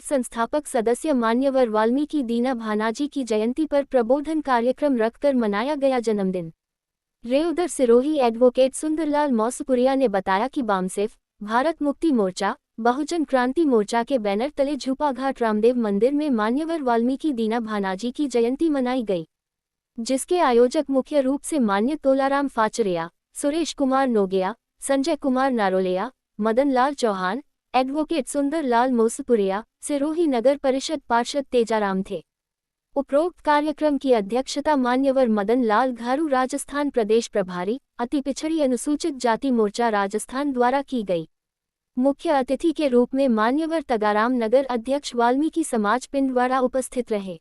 संस्थापक सदस्य मान्यवर वाल्मीकि दीना भानाजी की जयंती पर प्रबोधन कार्यक्रम रखकर मनाया गया जन्मदिन। रेउदर सिरोही एडवोकेट सुंदरलाल मौसपुरिया ने बताया कि बामसेफ, भारत मुक्ति मोर्चा, बहुजन क्रांति मोर्चा के बैनर तले झूपाघाट रामदेव मंदिर में मान्यवर वाल्मीकि दीना भानाजी की जयंती मनाई गई, जिसके आयोजक मुख्य रूप से मान्य तोलाराम फाचरिया, सुरेश कुमार नोगिया, संजय कुमार नारोलिया, मदन लाल चौहान, एडवोकेट सुंदरलाल मौसपुरिया, सिरोही नगर परिषद पार्षद तेजाराम थे। उपरोक्त कार्यक्रम की अध्यक्षता मान्यवर मदन लाल घारू राजस्थान प्रदेश प्रभारी, अति पिछड़ी अनुसूचित जाति मोर्चा राजस्थान द्वारा की गई। मुख्य अतिथि के रूप में मान्यवर तगाराम नगर अध्यक्ष वाल्मीकि समाज पिंडवाड़ा उपस्थित रहे।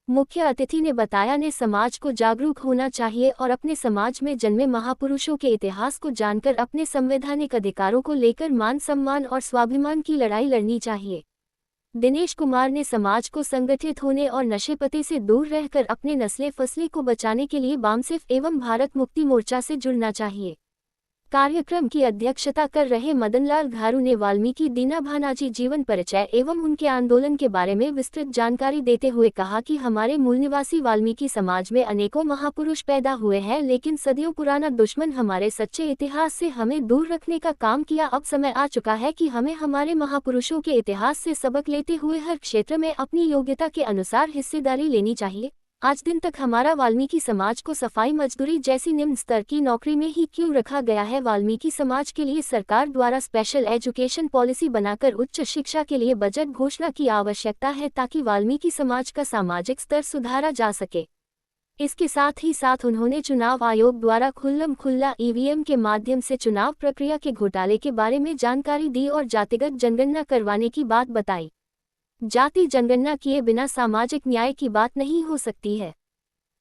मुख्य अतिथि ने बताया ने समाज को जागरूक होना चाहिए और अपने समाज में जन्मे महापुरुषों के इतिहास को जानकर अपने संवैधानिक अधिकारों को लेकर मान सम्मान और स्वाभिमान की लड़ाई लड़नी चाहिए। दिनेश कुमार ने समाज को संगठित होने और नशेपते से दूर रहकर अपने नस्ले फसले को बचाने के लिए बामसेफ एवं भारत मुक्ति मोर्चा से जुड़ना चाहिए। कार्यक्रम की अध्यक्षता कर रहे मदनलाल घारू ने वाल्मीकि दीना भानाजी जीवन परिचय एवं उनके आंदोलन के बारे में विस्तृत जानकारी देते हुए कहा कि हमारे मूल निवासी वाल्मीकि समाज में अनेकों महापुरुष पैदा हुए हैं, लेकिन सदियों पुराना दुश्मन हमारे सच्चे इतिहास से हमें दूर रखने का काम किया। अब समय आ चुका है कि हमें हमारे महापुरुषों के इतिहास से सबक लेते हुए हर क्षेत्र में अपनी योग्यता के अनुसार हिस्सेदारी लेनी चाहिए। आज दिन तक हमारा वाल्मीकि समाज को सफाई मजदूरी जैसी निम्न स्तर की नौकरी में ही क्यों रखा गया है। वाल्मीकि समाज के लिए सरकार द्वारा स्पेशल एजुकेशन पॉलिसी बनाकर उच्च शिक्षा के लिए बजट घोषणा की आवश्यकता है, ताकि वाल्मीकि समाज का सामाजिक स्तर सुधारा जा सके। इसके साथ ही साथ उन्होंने चुनाव आयोग द्वारा खुल्लम खुल्ला ईवीएम के माध्यम से चुनाव प्रक्रिया के घोटाले के बारे में जानकारी दी और जातिगत जनगणना करवाने की बात बताई। जाति जनगणना किए बिना सामाजिक न्याय की बात नहीं हो सकती है।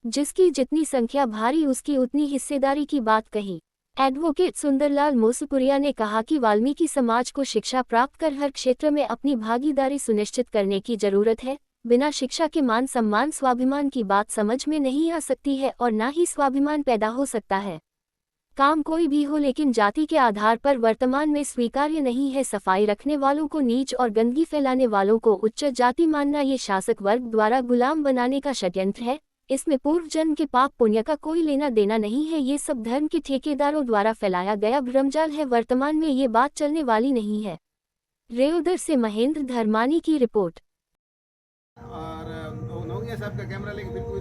जिसकी जितनी संख्या भारी उसकी उतनी हिस्सेदारी की बात कही। एडवोकेट सुंदरलाल मौसपुरिया ने कहा कि वाल्मीकि समाज को शिक्षा प्राप्त कर हर क्षेत्र में अपनी भागीदारी सुनिश्चित करने की जरूरत है। बिना शिक्षा के मान सम्मान स्वाभिमान की बात समझ में नहीं आ सकती है और न ही स्वाभिमान पैदा हो सकता है। काम कोई भी हो, लेकिन जाति के आधार पर वर्तमान में स्वीकार्य नहीं है। सफाई रखने वालों को नीच और गंदगी फैलाने वालों को उच्च जाति मानना ये शासक वर्ग द्वारा गुलाम बनाने का षड्यंत्र है। इसमें पूर्व जन्म के पाप पुण्य का कोई लेना देना नहीं है। ये सब धर्म के ठेकेदारों द्वारा फैलाया गया भ्रमजाल है। वर्तमान में ये बात चलने वाली नहीं है। रेउदर से महेंद्र धर्मानी की रिपोर्ट। और साहब का कैमरा लेके बिल्कुल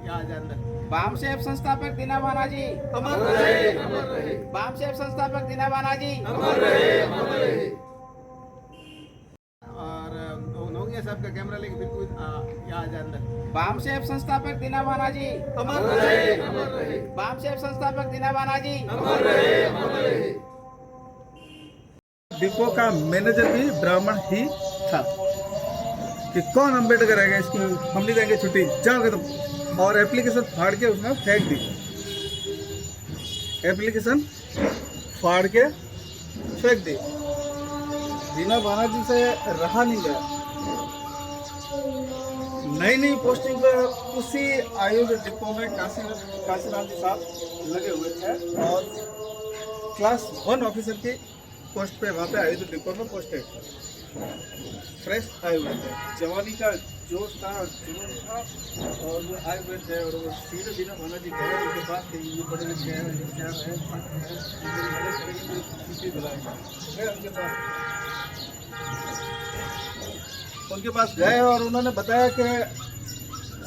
यहाँ अंदर। बामसेफ संस्थापक दीना भानाजी अमर रहे, अमर रहे। बामसेफ संस्थापक दीना भानाजी अमर रहे, अमर रहे। और नोगिया साहब का कैमरा लेके बिल्कुल यहाँ अंदर। बामसेफ संस्थापक दीना भानाजी अमर रहे, अमर रहे। बामसेफ संस्थापक दीना भानाजी अमर रहे, अमर रहे। डिपो का मैनेजर भी ब्राह्मण ही था कि कौन अम्बेडकर आएगा, इसकी हम नहीं देंगे छुट्टी, जाओ खत्म। और एप्लीकेशन फाड़ के उसने फेंक दी। एप्लीकेशन फाड़ के फेंक दी। दीना भानाजी से रहा नहीं गया। नई नई पोस्टिंग पर उसी आयुध डिपो में काशीनाथ जी साहब लगे हुए थे और क्लास 1 ऑफिसर की पोस्ट पे वहाँ पे आयुध डिपो में पोस्टेड थे। फ्रेश आए हुए थे, जवानी का जोश था, जुनून था और वो आए हुए थे। और वो सीधे दीना भानाजी गए उनके पास कि ये बड़े लड़के हैं, ये क्या है, मेरी मदद करेंगे, मेरी छुट्टी दिलाएंगे। गए उनके पास गए और उन्होंने बताया कि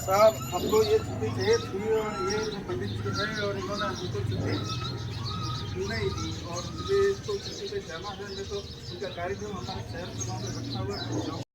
साहब हमको ये छुट्टी चाहिए थी और ये जो पंडित जी है और इन्होंने हमको छुट्टी नहीं दी और मुझे तो छुट्टी पे जाना है। तो उनका कार्यक्रम हमारे शहर में रखा हुआ है।